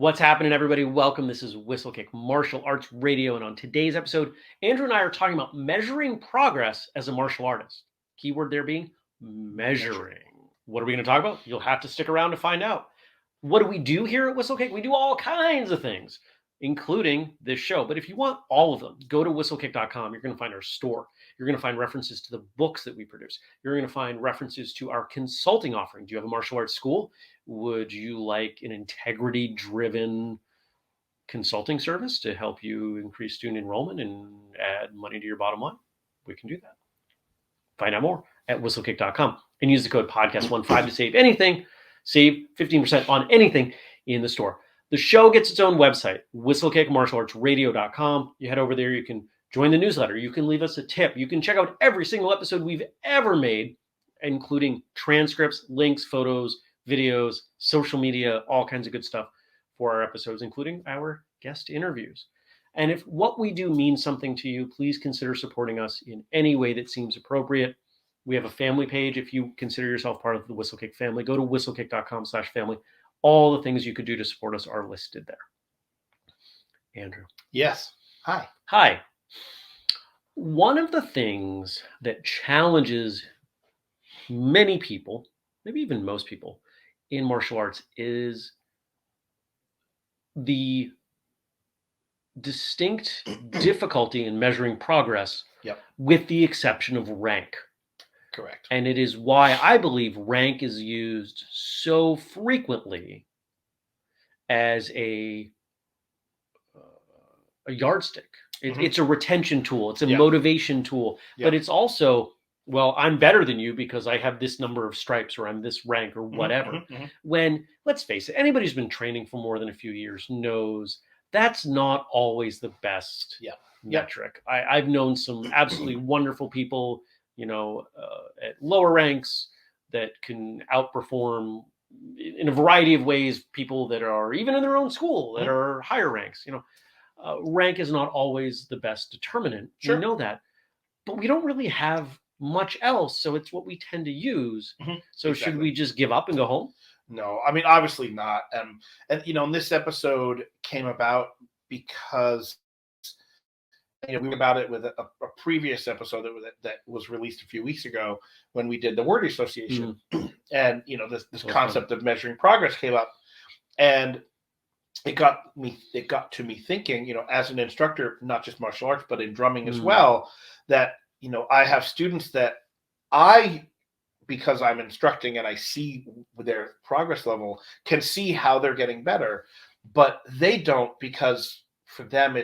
What's happening, everybody? Welcome. This is Whistlekick Martial Arts Radio, and on today's episode, Andrew and I are talking about measuring progress as a martial artist. Keyword there being measuring. What are we going to talk about? You'll have to stick around to find out. What do we do here at Whistlekick? We do all kinds of things, including this show. But if you want all of them, go to whistlekick.com. You're going to find our store. You're going to find references to the books that we produce. You're going to find references to our consulting offering. Do you have a martial arts school? Would you like an integrity-driven consulting service to help you increase student enrollment and add money to your bottom line? We can do that. Find out more at whistlekick.com and use the code podcast15 to save anything. Save 15% on anything in the store. The show gets its own website, whistlekickmartialartsradio.com. You head over there, you can join the newsletter. You can leave us a tip. You can check out every single episode we've ever made, including transcripts, links, photos, videos, social media, all kinds of good stuff for our episodes, including our guest interviews. And if what we do means something to you, please consider supporting us in any way that seems appropriate. We have a family page. If you consider yourself part of the Whistlekick family, go to whistlekick.com/family. All the things you could do to support us are listed there. Andrew. Yes. Hi. Hi. One of the things that challenges many people, maybe even most people, in martial arts is the distinct difficulty in measuring progress, with the exception of rank. Correct. And it is why I believe rank is used so frequently as a yardstick. It's a retention tool. It's a motivation tool. But it's also, well, I'm better than you because I have this number of stripes or I'm this rank or whatever. When, let's face it, anybody who's been training for more than a few years knows that's not always the best metric. I've known some absolutely wonderful people, at lower ranks that can outperform in a variety of ways people that are even in their own school that are higher ranks. Rank is not always the best determinant. Sure. We know that, but we don't really have much else. So it's what we tend to use. So Exactly. Should we just give up and go home? No, I mean, obviously not. And this episode came about because, we were about it with a previous episode that was released a few weeks ago when we did the word association. And, this concept of measuring progress came up, and it got to me thinking, as an instructor, not just martial arts, but in drumming as well, that, I have students that because I'm instructing and I see their progress level, can see how they're getting better, but they don't, because for them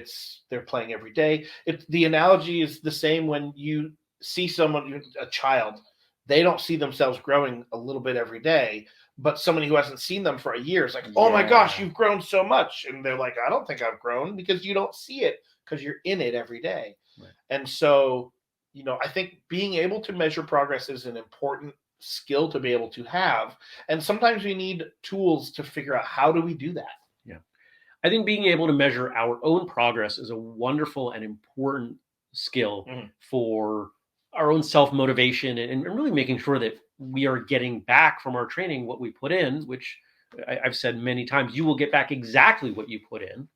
they're playing every day. The analogy is the same when you see someone, a child, they don't see themselves growing a little bit every day, but somebody who hasn't seen them for a year is like, oh my gosh, you've grown so much. And they're like, I don't think I've grown, because you don't see it because you're in it every day. Right. And so, I think being able to measure progress is an important skill to be able to have. And sometimes we need tools to figure out, how do we do that? Yeah. I think being able to measure our own progress is a wonderful and important skill for our own self-motivation and really making sure that we are getting back from our training what we put in, which I've said many times, you will get back exactly what you put in.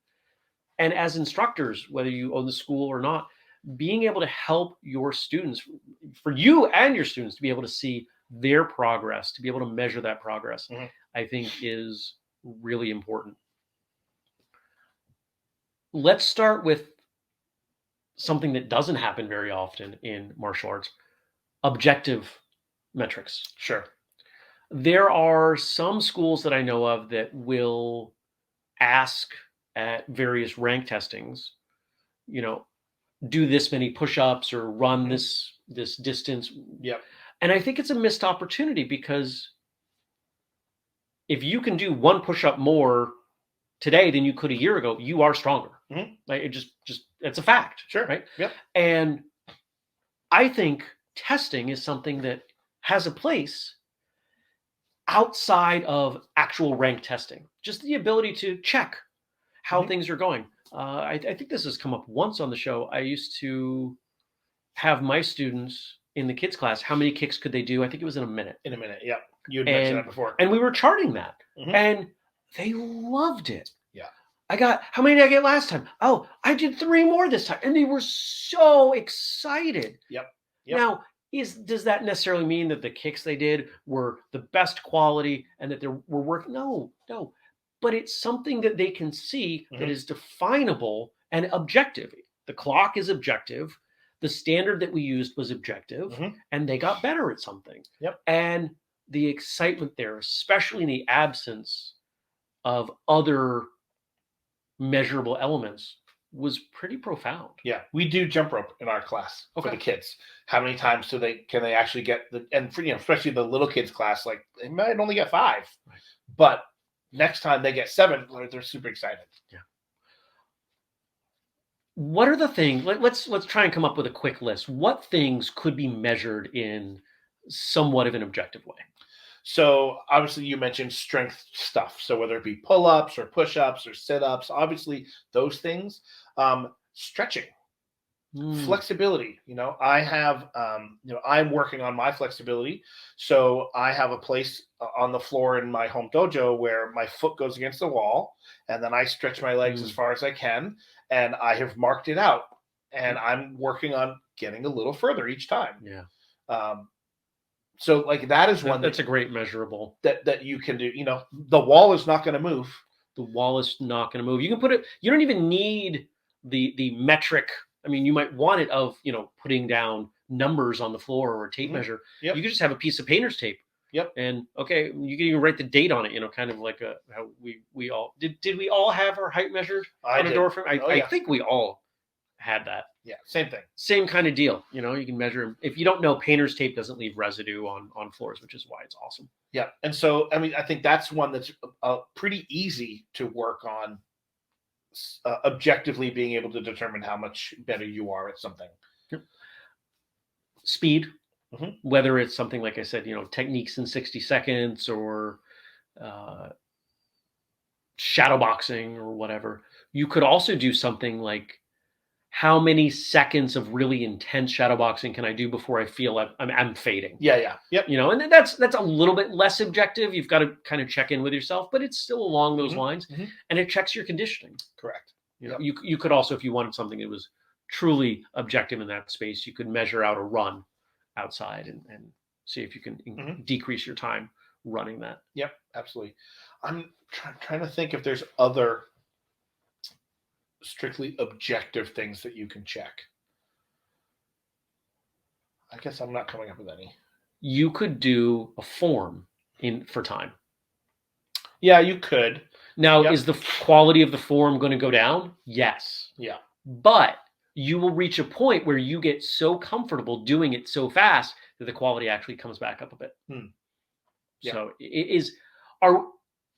And as instructors, whether you own the school or not, being able to help your students, for you and your students to be able to see their progress, to be able to measure that progress, I think is really important. Let's start with something that doesn't happen very often in martial arts: objective metrics. Sure. There are some schools that I know of that will ask at various rank testings, do this many push-ups or run this distance. Yep. And I think it's a missed opportunity, because if you can do one push-up more today than you could a year ago, you are stronger. Like, it just it's a fact. Sure. Right. Yep. And I think testing is something that has a place outside of actual rank testing. Just the ability to check how things are going. I think this has come up once on the show. I used to have my students in the kids class, how many kicks could they do? I think it was in a minute. In a minute, yeah. You had mentioned that before. And we were charting that. And they loved it. how many did I get last time? Oh, I did 3 more this time. And they were so excited. Yep. Now, does that necessarily mean that the kicks they did were the best quality and that they were working? No. But it's something that they can see that is definable and objective. The clock is objective. The standard that we used was objective, and they got better at something. Yep. And the excitement there, especially in the absence of other measurable elements, was pretty profound. Yeah, we do jump rope in our class for the kids. How many times can they actually get and for, especially the little kids class, like they might only get 5, but next time they get 7, they're super excited. Yeah. What are the things? Let's try and come up with a quick list. What things could be measured in somewhat of an objective way? So obviously you mentioned strength stuff. So whether it be pull-ups or push-ups or sit-ups, obviously those things. Stretching, flexibility. I have, I'm working on my flexibility. So I have a place on the floor in my home dojo where my foot goes against the wall, and then I stretch my legs as far as I can, and I have marked it out, and I'm working on getting a little further each time. Yeah. So like that is one that's a great measurable that you can do. The wall is not going to move. The wall is not going to move. You can put it. You don't even need the metric. I mean, you might want it of putting down numbers on the floor or a tape measure. Yep. You could just have a piece of painter's tape. Yep. And okay, you can even write the date on it. Kind of like how we all did. Did we all have our height measured on a door frame? I think we all had that. Yeah, same thing. Same kind of deal. You can measure. If you don't know, painter's tape doesn't leave residue on floors, which is why it's awesome. Yeah, and so I mean, I think that's one that's pretty easy to work on. Objectively being able to determine how much better you are at something. Speed, whether it's something like I said, techniques in 60 seconds or shadow boxing or whatever. You could also do something like, how many seconds of really intense shadow boxing can I do before I feel I'm fading? Yeah. Yep. And that's a little bit less objective. You've got to kind of check in with yourself, but it's still along those lines, and it checks your conditioning. Correct. You could also, if you wanted something that was truly objective in that space, you could measure out a run outside and see if you can decrease your time running that. Yep, absolutely. I'm trying to think if there's other strictly objective things that you can check. I guess I'm not coming up with any. You could do a form for time. Yeah, you could. Now, is the quality of the form going to go down? Yes. Yeah. But you will reach a point where you get so comfortable doing it so fast that the quality actually comes back up a bit. Yeah. So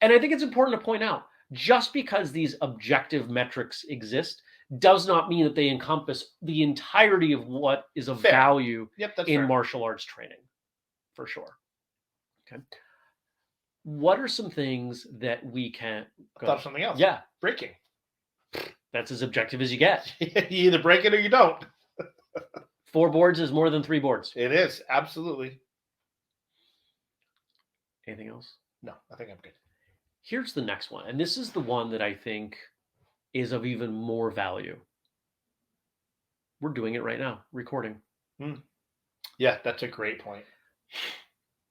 and I think it's important to point out, just because these objective metrics exist does not mean that they encompass the entirety of what is of value in martial arts training, for sure. Okay. What are some things that we can... I thought of something else. Yeah. Breaking. That's as objective as you get. You either break it or you don't. 4 boards is more than 3 boards. It is, absolutely. Anything else? No, I think I'm good. Here's the next one, and this is the one that I think is of even more value. We're doing it right now, recording. Yeah, that's a great point.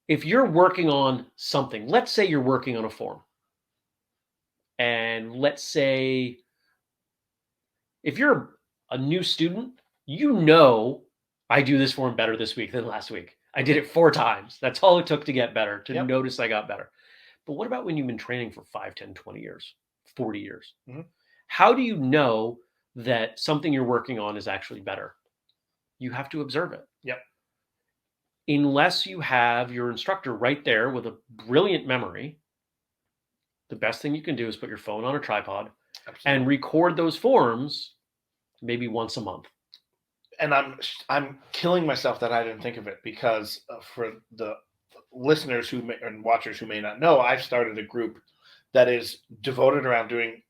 If you're working on something, let's say you're working on a form, and let's say if you're a new student, I do this form better this week than last week. I did it 4 times. That's all it took to get better, to notice I got better. But what about when you've been training for 5, 10, 20 years, 40 years? How do you know that something you're working on is actually better? You have to observe it. Yep. Unless you have your instructor right there with a brilliant memory, the best thing you can do is put your phone on a tripod and record those forms maybe once a month. And I'm killing myself that I didn't think of it, because for the listeners and watchers who may not know, I've started a group that is devoted around doing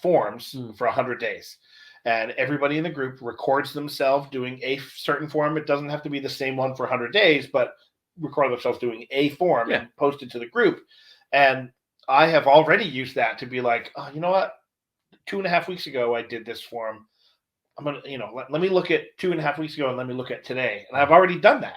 forms for 100 days. And everybody in the group records themselves doing a certain form. It doesn't have to be the same one for 100 days, but record themselves doing a form and post it to the group. And I have already used that to be like, oh, you know what? 2.5 weeks ago I did this form. I'm gonna, let me look at 2.5 weeks ago and let me look at today. And I've already done that.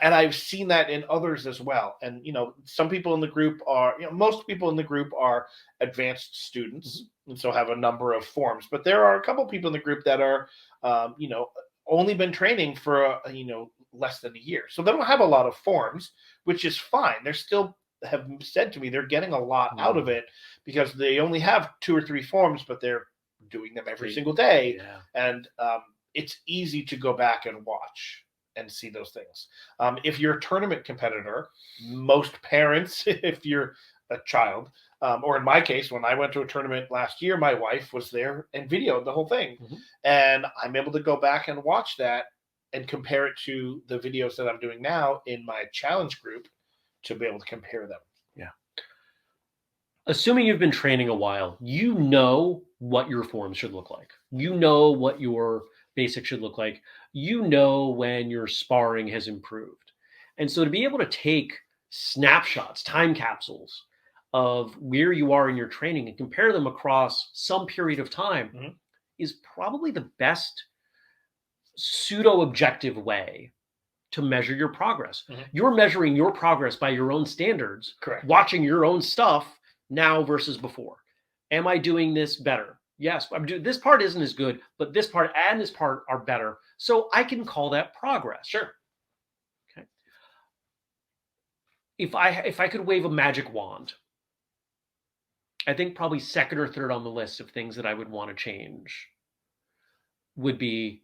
And I've seen that in others as well. And, some people in the group are, most people in the group are advanced students and so have a number of forms. But there are a couple people in the group that are, only been training for, less than a year. So they don't have a lot of forms, which is fine. They're still have said to me they're getting a lot out of it because they only have 2 or 3 forms, but they're doing them every single day. Yeah. And it's easy to go back and watch and see those things. If you're a tournament competitor, most parents, if you're a child, or in my case, when I went to a tournament last year, my wife was there and videoed the whole thing. And I'm able to go back and watch that and compare it to the videos that I'm doing now in my challenge group to be able to compare them. Yeah. Assuming you've been training a while, you know what your form should look like. You know what your basics should look like. You know when your sparring has improved. And so to be able to take snapshots, time capsules of where you are in your training and compare them across some period of time is probably the best pseudo-objective way to measure your progress. You're measuring your progress by your own standards, Correct. watching your own stuff now versus before. Am I doing this better? Yes, I'm doing this part isn't as good, but this part and this part are better. So I can call that progress. Sure. Okay. If I could wave a magic wand, I think probably second or third on the list of things that I would want to change would be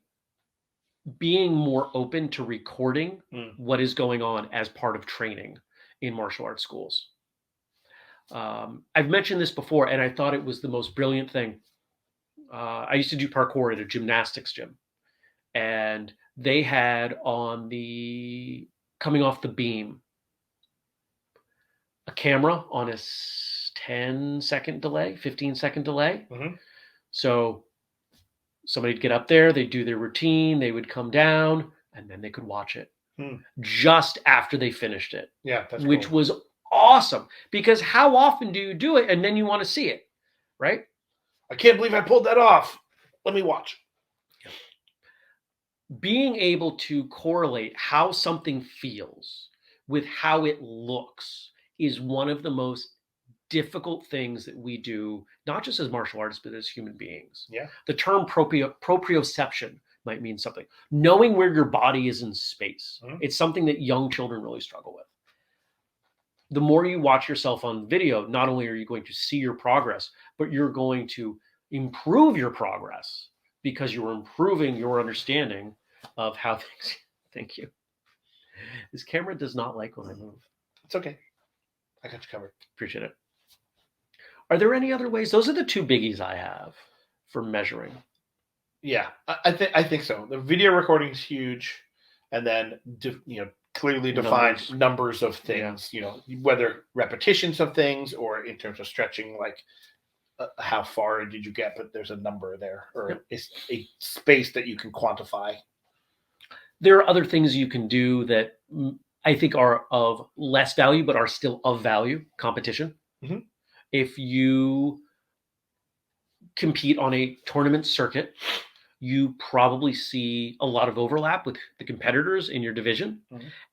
being more open to recording what is going on as part of training in martial arts schools. I've mentioned this before, and I thought it was the most brilliant thing. I used to do parkour at a gymnastics gym, and they had on the coming off the beam a camera on a 10-second delay, 15-second delay. So somebody'd get up there, they'd do their routine, they would come down, and then they could watch it just after they finished it. Yeah, that's which cool. was awesome, because how often do you do it and then you want to see it, right? I can't believe I pulled that off. Let me watch. Being able to correlate how something feels with how it looks is one of the most difficult things that we do, not just as martial artists, but as human beings. Yeah. The term proprioception might mean something. Knowing where your body is in space. It's something that young children really struggle with. The more you watch yourself on video, not only are you going to see your progress, but you're going to improve your progress because you're improving your understanding of how things. Thank you. This camera does not like when I move. It's okay. I got you covered. Appreciate it. Are there any other ways? Those are the 2 biggies I have for measuring. Yeah, I think so. The video recording is huge, and then clearly defined numbers of things. Yeah. Whether repetitions of things or in terms of stretching, like how far did you get? But there's a number there, or a space that you can quantify. There are other things you can do that I think are of less value, but are still of value. Competition. If you compete on a tournament circuit, you probably see a lot of overlap with the competitors in your division,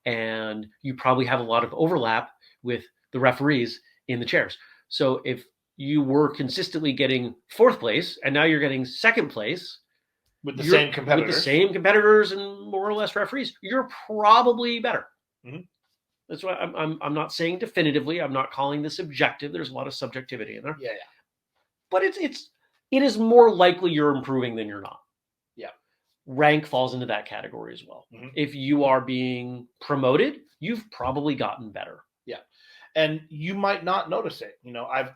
and you probably have a lot of overlap with the referees in the chairs. So if you were consistently getting 4th place and now you're getting 2nd place with the same competitors and more or less referees, you're probably better. That's why I'm not saying definitively. I'm not calling this objective. There's a lot of subjectivity in there. Yeah. But it is more likely you're improving than you're not. Yeah. Rank falls into that category as well. If you are being promoted, you've probably gotten better. Yeah. And you might not notice it.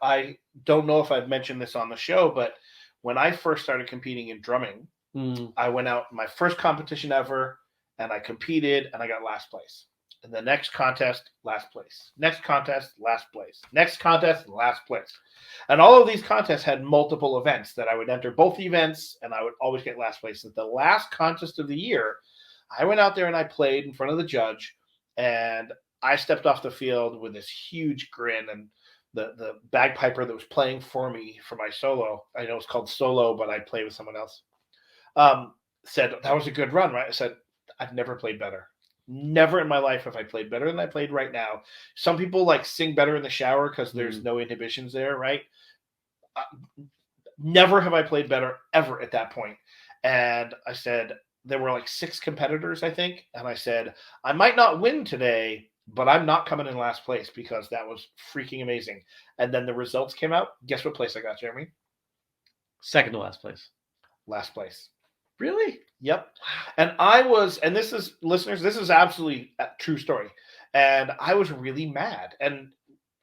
I don't know if I've mentioned this on the show, but when I first started competing in drumming, I went out my first competition ever, and I competed, and I got last place. And the next contest, last place. Next contest, last place. Next contest, last place. And all of these contests had multiple events that I would enter both events, and I would always get last place. At the last contest of the year, I went out there and I played in front of the judge, and I stepped off the field with this huge grin, and the bagpiper that was playing for me for my solo. I know it's called solo, but I play with someone else. Said that was a good run, right? I said, I've never played better. Never in my life have I played better than I played right now. Some people like sing better in the shower because there's no inhibitions there, right? Never have I played better ever at that point. And I said, there were like 6 competitors, I think. And I said, I might not win today, but I'm not coming in last place because that was freaking amazing. And then the results came out. Guess what place I got, Jeremy? Second to last place. Last place. Really? Yep. And I was, and this is, listeners, this is absolutely a true story. And I was really mad. And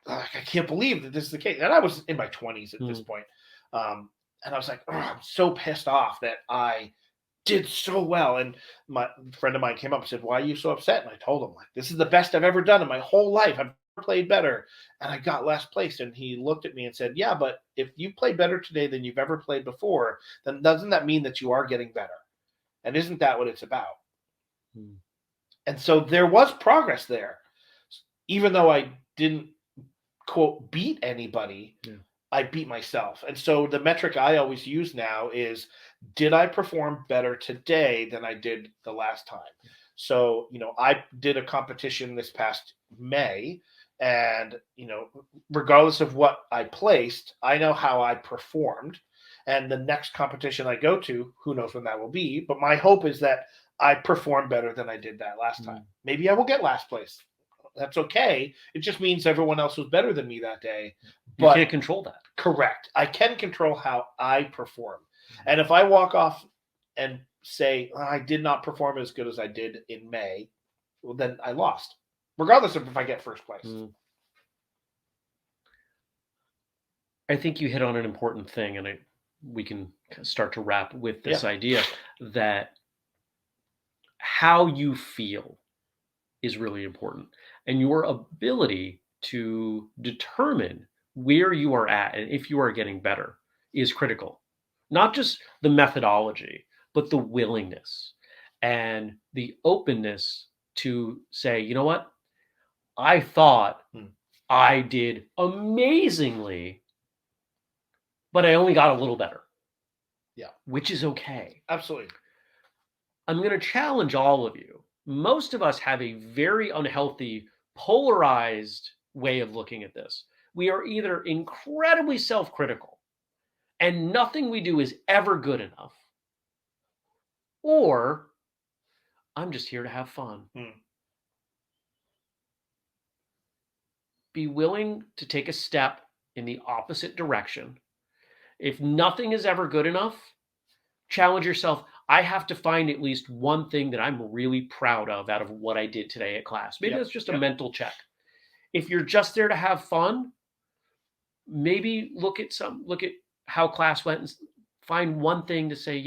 I can't believe that this is the case. And I was in my 20s at this point. And I was like, I'm so pissed off that I did so well. And my friend of mine came up and said, why are you so upset? And I told him, like, this is the best I've ever done in my whole life. I've never played better. And I got last place. And he looked at me and said, yeah, but if you play better today than you've ever played before, then doesn't that mean that you are getting better? And isn't that what it's about? And so there was progress there. Even though I didn't, quote, beat anybody, I beat myself. And so the metric I always use now is, did I perform better today than I did the last time? So, I did a competition this past May, and, regardless of what I placed, I know how I performed. And the next competition I go to, who knows when that will be, but my hope is that I perform better than I did that last time. Maybe I will get last place. That's okay. It just means everyone else was better than me that day. But you can't control that. Correct. I can control how I perform. And if I walk off and say, I did not perform as good as I did in May, well, then I lost, regardless of if I get first place. I think you hit on an important thing, and we can start to wrap with this idea that how you feel is really important, and your ability to determine where you are at and if you are getting better is critical. Not just the methodology, but the willingness and the openness to say, you know what? I thought I did amazingly, but I only got a little better. Yeah. Which is okay. Absolutely. I'm going to challenge all of you. Most of us have a very unhealthy, polarized way of looking at this. We are either incredibly self-critical and nothing we do is ever good enough, or I'm just here to have fun. Be willing to take a step in the opposite direction. If nothing is ever good enough, challenge yourself. I have to find at least one thing that I'm really proud of out of what I did today at class. Maybe that's just a mental check. If you're just there to have fun, maybe look at how class went and find one thing to say,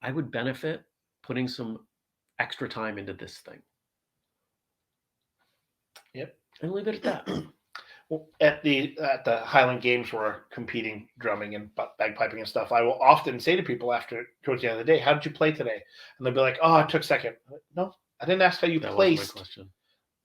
I would benefit putting some extra time into this thing. Yep. And leave it at that. Well, at the Highland Games where we're competing drumming and bagpiping and stuff, I will often say to people towards the end of the day, how did you play today? And they'll be like, oh, I took second. No, I didn't ask how you placed. Wasn't my question.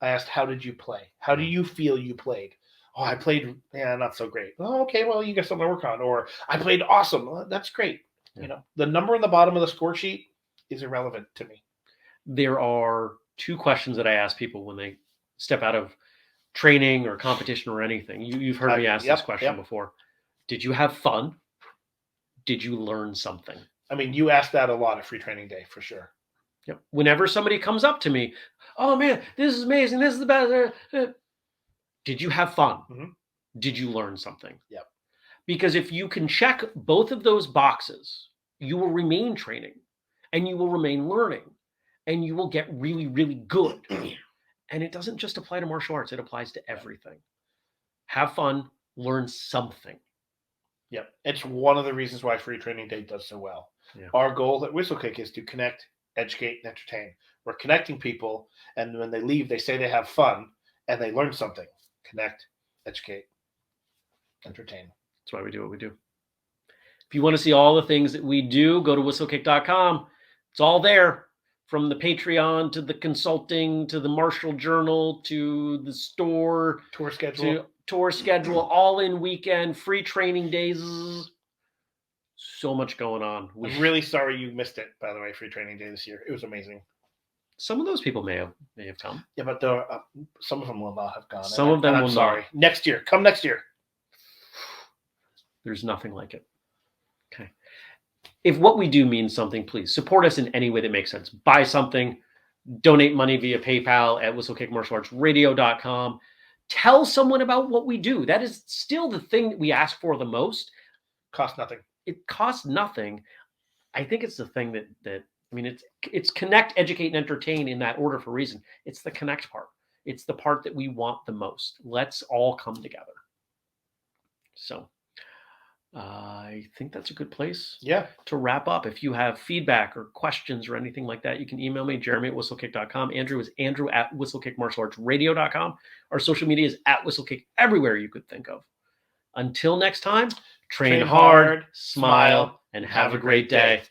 I asked, how did you play? How do you feel you played? Oh, I played, not so great. Oh, okay, well, you got something to work on. Or I played awesome. Well, that's great. Yeah. The number on the bottom of the score sheet is irrelevant to me. There are 2 questions that I ask people when they step out of training or competition or anything. You've heard me ask this question before. Did you have fun? Did you learn something? I mean, you asked that a lot at Free Training Day, for sure. Yep. Whenever somebody comes up to me, oh man, this is amazing. This is the best. Did you have fun? Did you learn something? Yep. Because if you can check both of those boxes, you will remain training and you will remain learning and you will get really, really good. And it doesn't just apply to martial arts. It applies to everything. Have fun, learn something. Yep. It's one of the reasons why Free Training Day does so well. Yeah. Our goal at Whistlekick is to connect, educate, and entertain. We're connecting people, and when they leave, they say they have fun, and they learn something. Connect, educate, entertain. That's why we do what we do. If you want to see all the things that we do, go to whistlekick.com. It's all there. from the Patreon to the consulting to the Martial Journal to the store Tour schedule. to tour schedule, all in weekend, free training days. So much going on. I'm really sorry you missed it, by the way, free training day this year. It was amazing. Some of those people may have come. Yeah, but there are, some of them will not have gone. Some of them will I'm sorry. not. Next year. Come next year. There's nothing like it. Okay. If what we do means something, please support us in any way that makes sense. Buy something, donate money via PayPal at whistlekickmartialartsradio.com. Tell someone about what we do. That is still the thing that we ask for the most. Cost nothing. It costs nothing. I think it's the thing that I mean, it's connect, educate, and entertain in that order for a reason. It's the connect part. It's the part that we want the most. Let's all come together. So I think that's a good place to wrap up. If you have feedback or questions or anything like that, you can email me, Jeremy at whistlekick.com. Andrew is Andrew at whistlekickmartialartsradio.com. Our social media is at whistlekick everywhere you could think of. Until next time, train hard, smile, and have a great day.